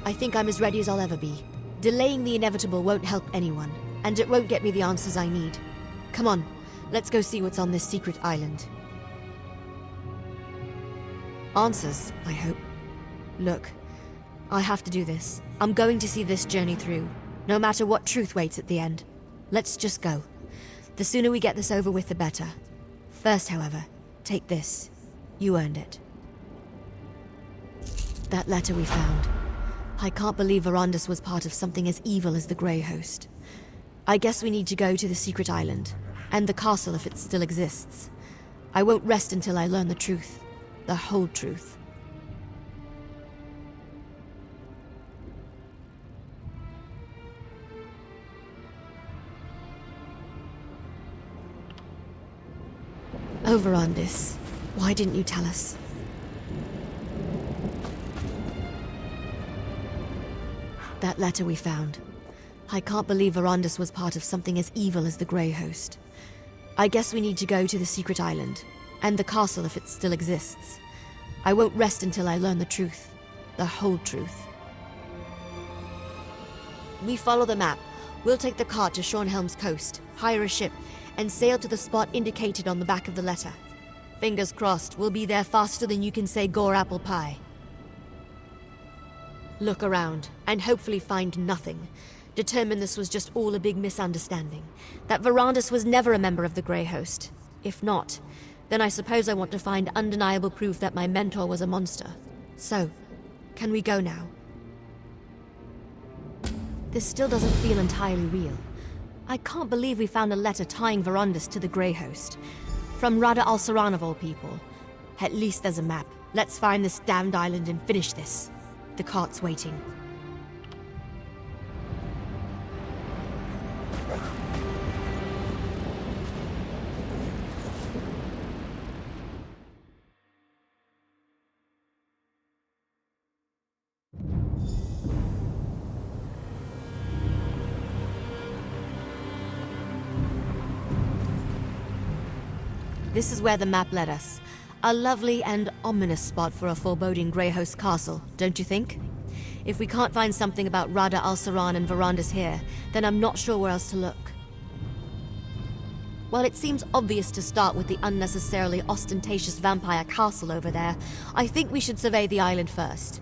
I think I'm as ready as I'll ever be. Delaying the inevitable won't help anyone, and it won't get me the answers I need. Come on, let's go see what's on this secret island. Answers, I hope. Look, I have to do this. I'm going to see this journey through, no matter what truth waits at the end. Let's just go. The sooner we get this over with, the better. First, however, take this. You earned it. That letter we found. I can't believe Verandis was part of something as evil as the Grey Host. I guess we need to go to the secret island, and the castle if it still exists. I won't rest until I learn the truth. The whole truth. Oh, Verandis, why didn't you tell us? That letter we found. I can't believe Verandis was part of something as evil as the Grey Host. I guess we need to go to the secret island, and the castle if it still exists. I won't rest until I learn the truth. The whole truth. We follow the map. We'll take the cart to Shornhelm's coast, hire a ship, and sail to the spot indicated on the back of the letter. Fingers crossed, we'll be there faster than you can say gore apple pie. Look around, and hopefully find nothing. Determine this was just all a big misunderstanding. That Verandis was never a member of the Grey Host. If not, then I suppose I want to find undeniable proof that my mentor was a monster. So, can we go now? This still doesn't feel entirely real. I can't believe we found a letter tying Verandis to the Grey Host. From Rada al-Saran of all people. At least there's a map. Let's find this damned island and finish this. The cart's waiting. This is where the map led us. A lovely and ominous spot for a foreboding Grey Host castle, don't you think? If we can't find something about Rada al-Saran and Verandis here, then I'm not sure where else to look. While it seems obvious to start with the unnecessarily ostentatious vampire castle over there, I think we should survey the island first.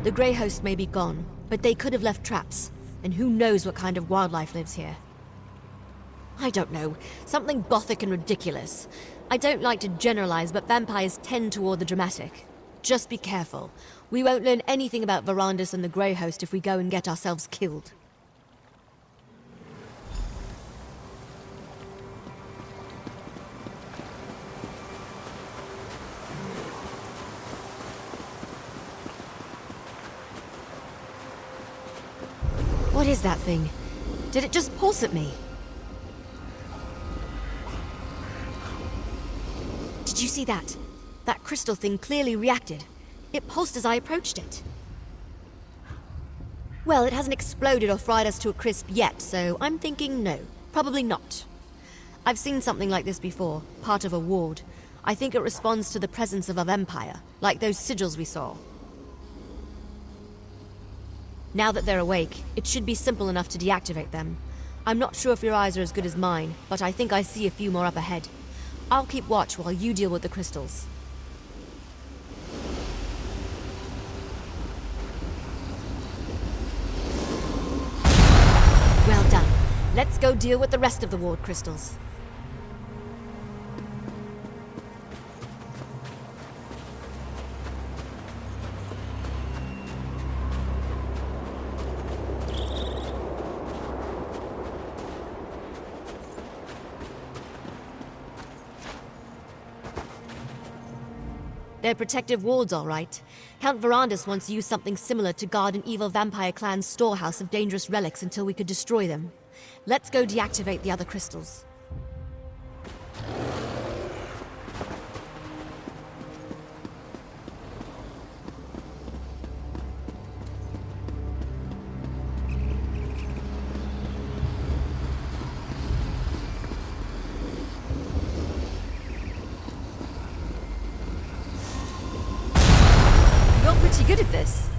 The Grey Host may be gone, but they could have left traps, and who knows what kind of wildlife lives here. I don't know, something gothic and ridiculous. I don't like to generalize, but vampires tend toward the dramatic. Just be careful. We won't learn anything about Verandis and the Grey Host if we go and get ourselves killed. What is that thing? Did it just pulse at me? Did you see that? That crystal thing clearly reacted. It pulsed as I approached it. Well, it hasn't exploded or fried us to a crisp yet, so I'm thinking no, probably not. I've seen something like this before, part of a ward. I think it responds to the presence of a vampire, like those sigils we saw. Now that they're awake, it should be simple enough to deactivate them. I'm not sure if your eyes are as good as mine, but I think I see a few more up ahead. I'll keep watch while you deal with the crystals. Well done. Let's go deal with the rest of the ward crystals. They're protective wards, all right. Count Verandis once used something similar to guard an evil vampire clan's storehouse of dangerous relics until we could destroy them. Let's go deactivate the other crystals. Pretty good at this.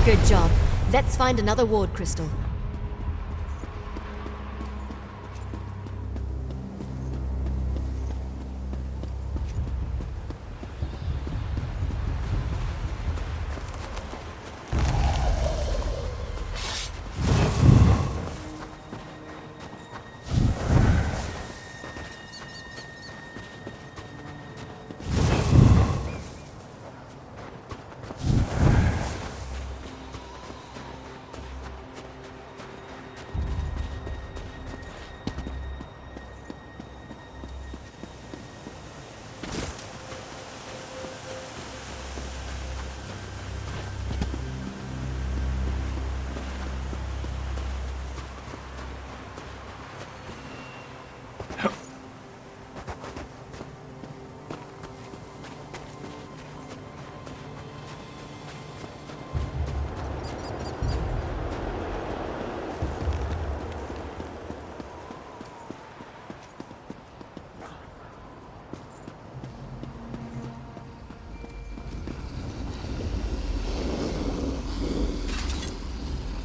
Good job. Let's find another ward crystal.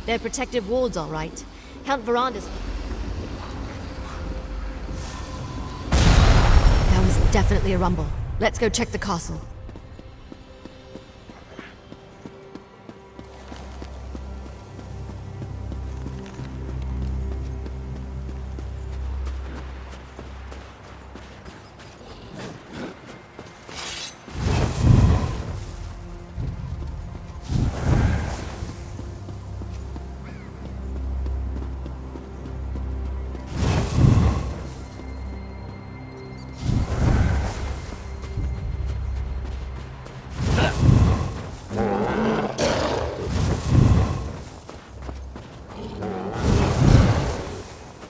They're protective walls, all right. Count Verandis. That was definitely a rumble. Let's go check the castle.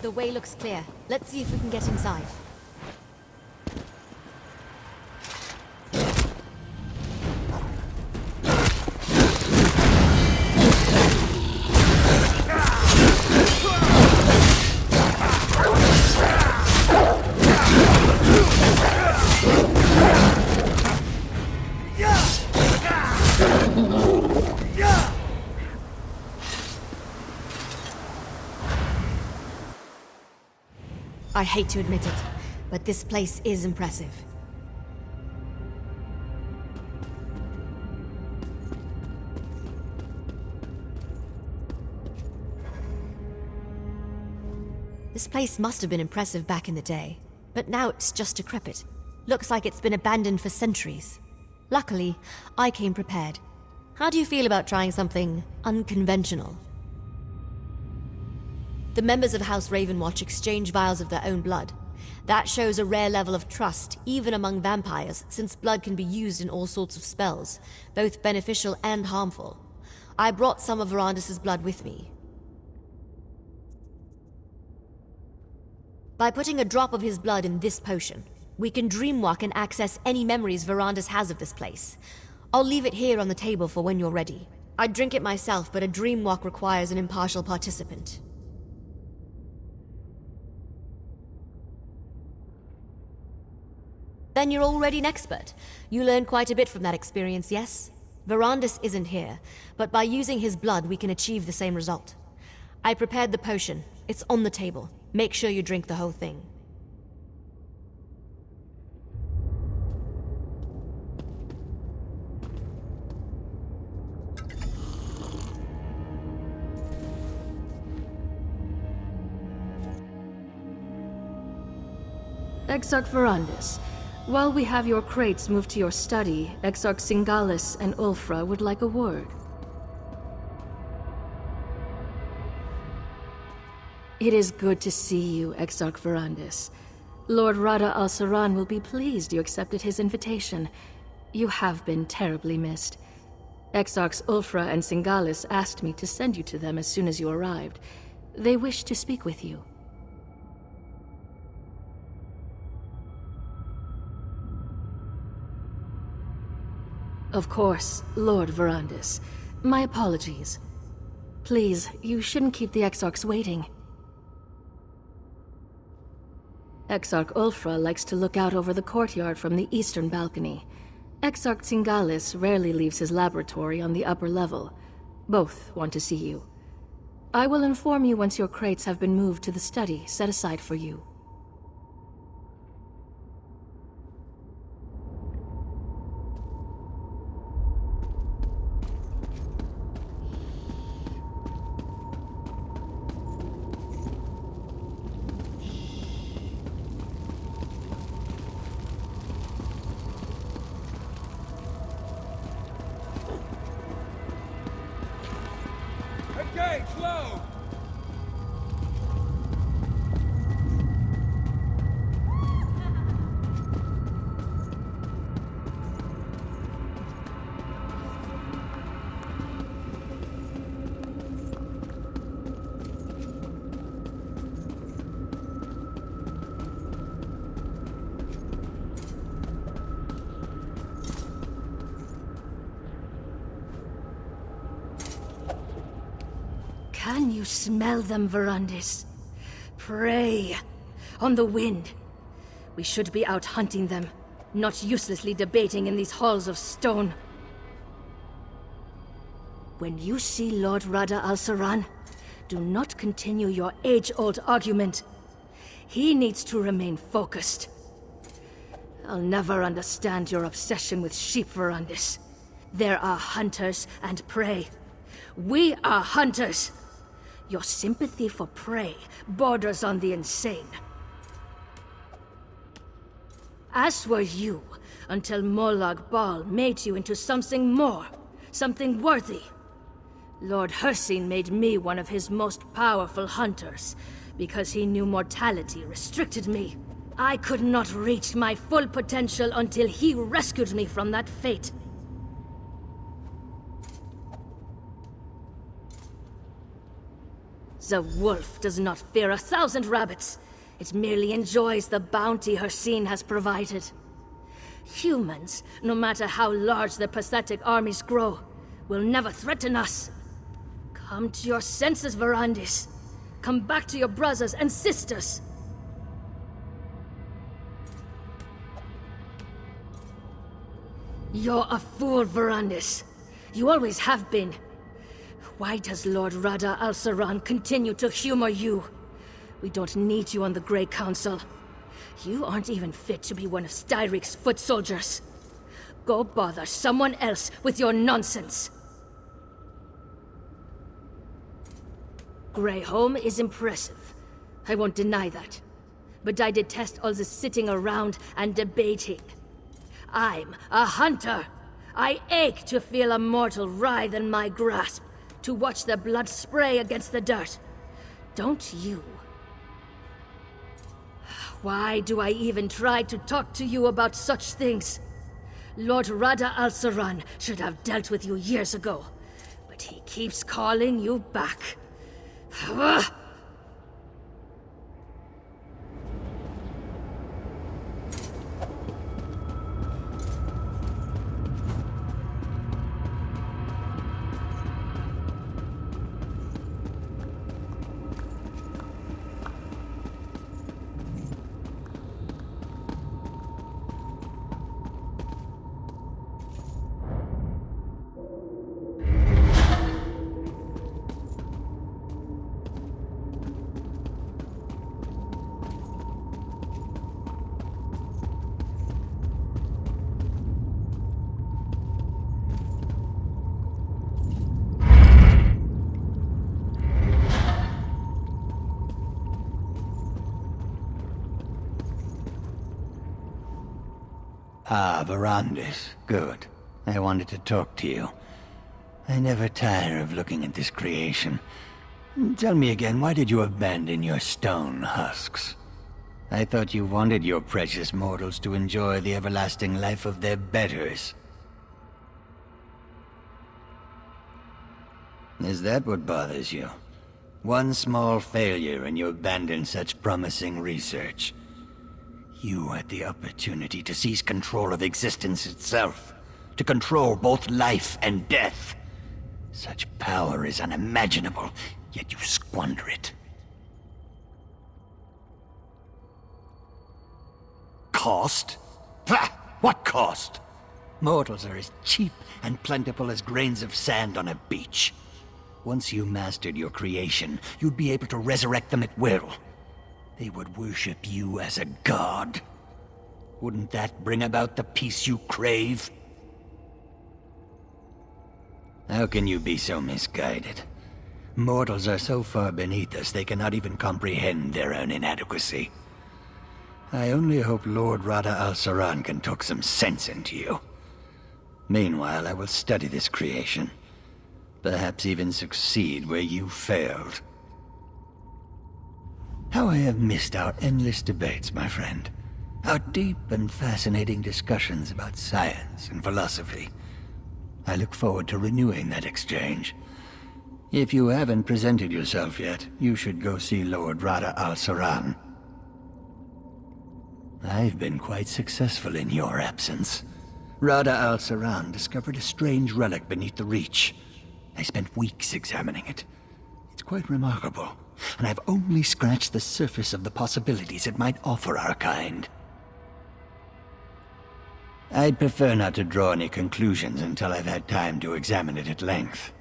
The way looks clear. Let's see if we can get inside. I hate to admit it, but this place is impressive. This place must have been impressive back in the day, but now it's just decrepit. Looks like it's been abandoned for centuries. Luckily, I came prepared. How do you feel about trying something unconventional? The members of House Ravenwatch exchange vials of their own blood. That shows a rare level of trust, even among vampires, since blood can be used in all sorts of spells, both beneficial and harmful. I brought some of Verandis' blood with me. By putting a drop of his blood in this potion, we can dreamwalk and access any memories Verandis has of this place. I'll leave it here on the table for when you're ready. I'd drink it myself, but a dreamwalk requires an impartial participant. Then you're already an expert. You learned quite a bit from that experience, yes? Verandis isn't here, but by using his blood we can achieve the same result. I prepared the potion. It's on the table. Make sure you drink the whole thing. Exarch Verandis, while we have your crates moved to your study, Exarch Singalis and Ulfra would like a word. It is good to see you, Exarch Verandis. Lord Rada al-Saran will be pleased you accepted his invitation. You have been terribly missed. Exarchs Ulfra and Singalis asked me to send you to them as soon as you arrived. They wish to speak with you. Of course, Lord Verandis. My apologies. Please, you shouldn't keep the Exarchs waiting. Exarch Ulfra likes to look out over the courtyard from the eastern balcony. Exarch Singalis rarely leaves his laboratory on the upper level. Both want to see you. I will inform you once your crates have been moved to the study set aside for you. Engage, low! Can you smell them, Verandis? Prey on the wind. We should be out hunting them, not uselessly debating in these halls of stone. When you see Lord Rada al-Saran, do not continue your age-old argument. He needs to remain focused. I'll never understand your obsession with sheep, Verandis. There are hunters and prey. We are hunters! Your sympathy for prey borders on the insane. As were you, until Molag Bal made you into something more, something worthy. Lord Hircine made me one of his most powerful hunters, because he knew mortality restricted me. I could not reach my full potential until he rescued me from that fate. The wolf does not fear 1,000 rabbits. It merely enjoys the bounty Hircine has provided. Humans, no matter how large their pathetic armies grow, will never threaten us. Come to your senses, Verandis. Come back to your brothers and sisters. You're a fool, Verandis. You always have been. Why does Lord Rada al-Saran continue to humor you? We don't need you on the Grey Council. You aren't even fit to be one of Styric's foot soldiers. Go bother someone else with your nonsense. Greyholm is impressive. I won't deny that. But I detest all the sitting around and debating. I'm a hunter. I ache to feel a mortal writhe in my grasp, to watch their blood spray against the dirt. Don't you? Why do I even try to talk to you about such things? Lord Rada al-Saran should have dealt with you years ago, but he keeps calling you back. Ah, Verandis. Good. I wanted to talk to you. I never tire of looking at this creation. Tell me again, why did you abandon your stone husks? I thought you wanted your precious mortals to enjoy the everlasting life of their betters. Is that what bothers you? One small failure and you abandon such promising research. You had the opportunity to seize control of existence itself, to control both life and death. Such power is unimaginable, yet you squander it. Cost? Pah! What cost? Mortals are as cheap and plentiful as grains of sand on a beach. Once you mastered your creation, you'd be able to resurrect them at will. They would worship you as a god. Wouldn't that bring about the peace you crave? How can you be so misguided? Mortals are so far beneath us they cannot even comprehend their own inadequacy. I only hope Lord Rada al-Saran can talk some sense into you. Meanwhile, I will study this creation. Perhaps even succeed where you failed. How I have missed our endless debates, my friend. Our deep and fascinating discussions about science and philosophy. I look forward to renewing that exchange. If you haven't presented yourself yet, you should go see Lord Rada al-Saran. I've been quite successful in your absence. Rada al-Saran discovered a strange relic beneath the Reach. I spent weeks examining it. It's quite remarkable, and I've only scratched the surface of the possibilities it might offer our kind. I'd prefer not to draw any conclusions until I've had time to examine it at length.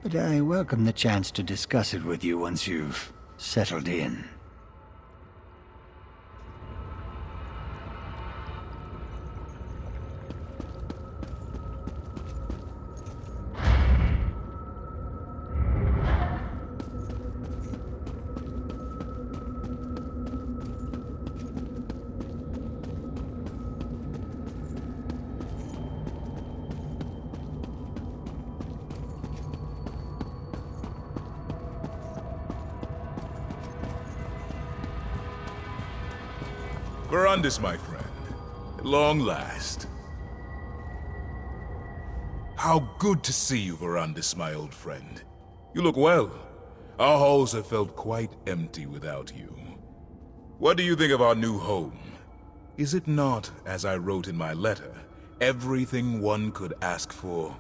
But I welcome the chance to discuss it with you once you've settled in. Verandis, my friend. At long last. How good to see you, Verandis, my old friend. You look well. Our halls have felt quite empty without you. What do you think of our new home? Is it not, as I wrote in my letter, everything one could ask for?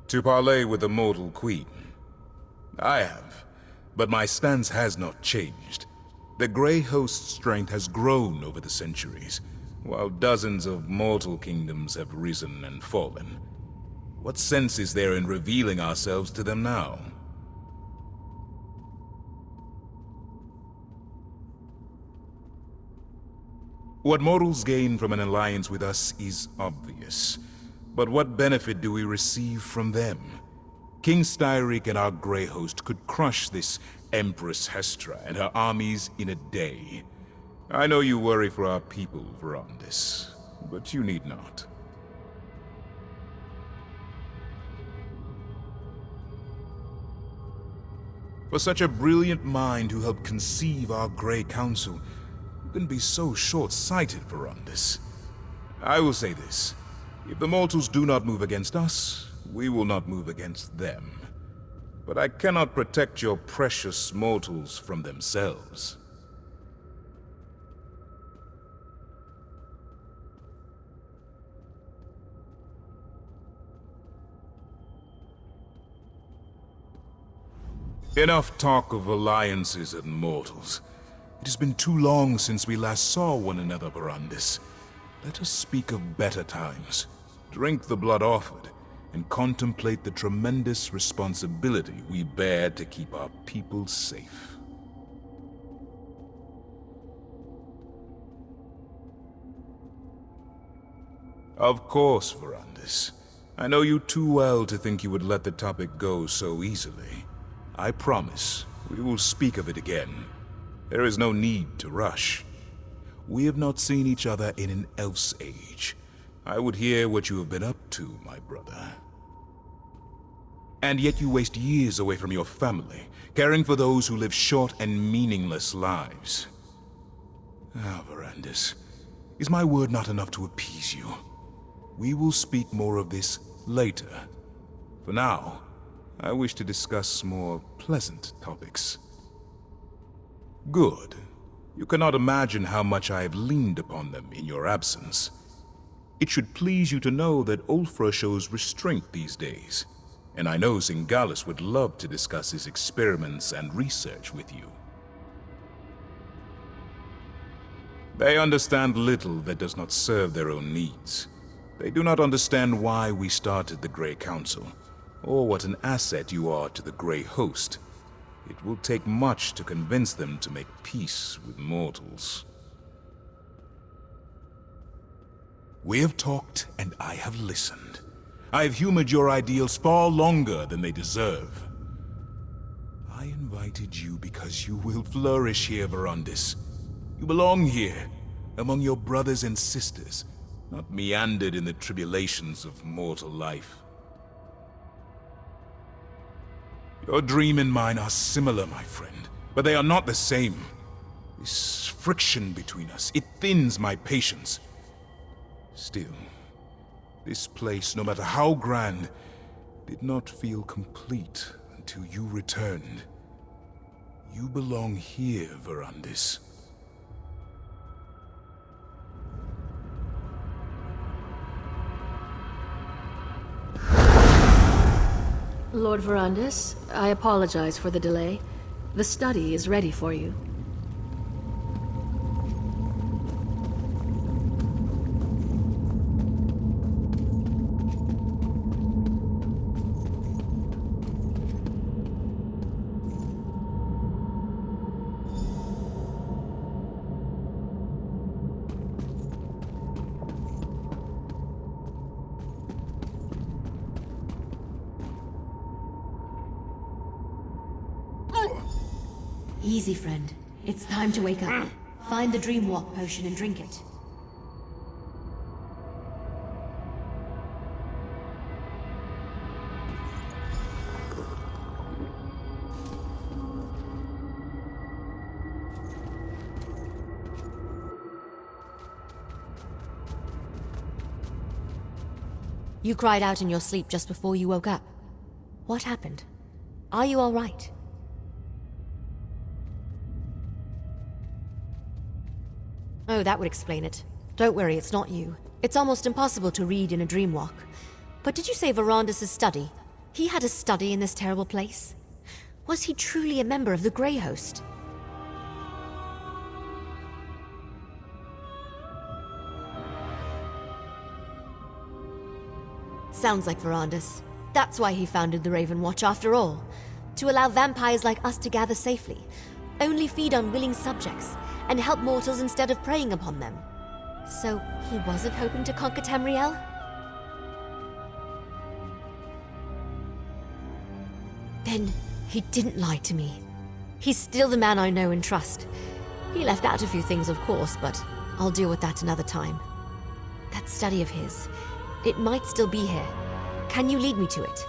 To parley with the mortal queen. I have, but my stance has not changed. The Grey Host's strength has grown over the centuries, while dozens of mortal kingdoms have risen and fallen. What sense is there in revealing ourselves to them now? What mortals gain from an alliance with us is obvious, but what benefit do we receive from them? King Styric and our Grey Host could crush this Empress Hestra and her armies in a day. I know you worry for our people, Verandis, but you need not. For such a brilliant mind who helped conceive our Grey Council, you can be so short-sighted, Verandis. I will say this. If the mortals do not move against us, we will not move against them. But I cannot protect your precious mortals from themselves. Enough talk of alliances and mortals. It has been too long since we last saw one another, Verandis. Let us speak of better times. Drink the blood offered, and contemplate the tremendous responsibility we bear to keep our people safe. Of course, Verandis. I know you too well to think you would let the topic go so easily. I promise, we will speak of it again. There is no need to rush. We have not seen each other in an elf's age. I would hear what you have been up to, my brother. And yet you waste years away from your family, caring for those who live short and meaningless lives. Ah, Verandis, is my word not enough to appease you? We will speak more of this later. For now, I wish to discuss more pleasant topics. Good. You cannot imagine how much I have leaned upon them in your absence. It should please you to know that Ulfra shows restraint these days, and I know Singalis would love to discuss his experiments and research with you. They understand little that does not serve their own needs. They do not understand why we started the Grey Council, or what an asset you are to the Grey Host. It will take much to convince them to make peace with mortals. We have talked, and I have listened. I have humored your ideals far longer than they deserve. I invited you because you will flourish here, Verandis. You belong here, among your brothers and sisters, not meandered in the tribulations of mortal life. Your dream and mine are similar, my friend, but they are not the same. This friction between us, it thins my patience. Still, this place, no matter how grand, did not feel complete until you returned. You belong here, Verandis. Lord Verandis, I apologize for the delay. The study is ready for you. Easy, friend. It's time to wake up. Find the Dream Walk potion and drink it. You cried out in your sleep just before you woke up. What happened? Are you all right? Oh, that would explain it. Don't worry, it's not you. It's almost impossible to read in a dream walk. But did you say Verandis' study? He had a study in this terrible place? Was he truly a member of the Grey Host? Sounds like Verandis. That's why he founded the Ravenwatch after all. To allow vampires like us to gather safely, only feed on willing subjects, and help mortals instead of preying upon them. So, he wasn't hoping to conquer Tamriel? Then, he didn't lie to me. He's still the man I know and trust. He left out a few things, of course, but I'll deal with that another time. That study of his, it might still be here. Can you lead me to it?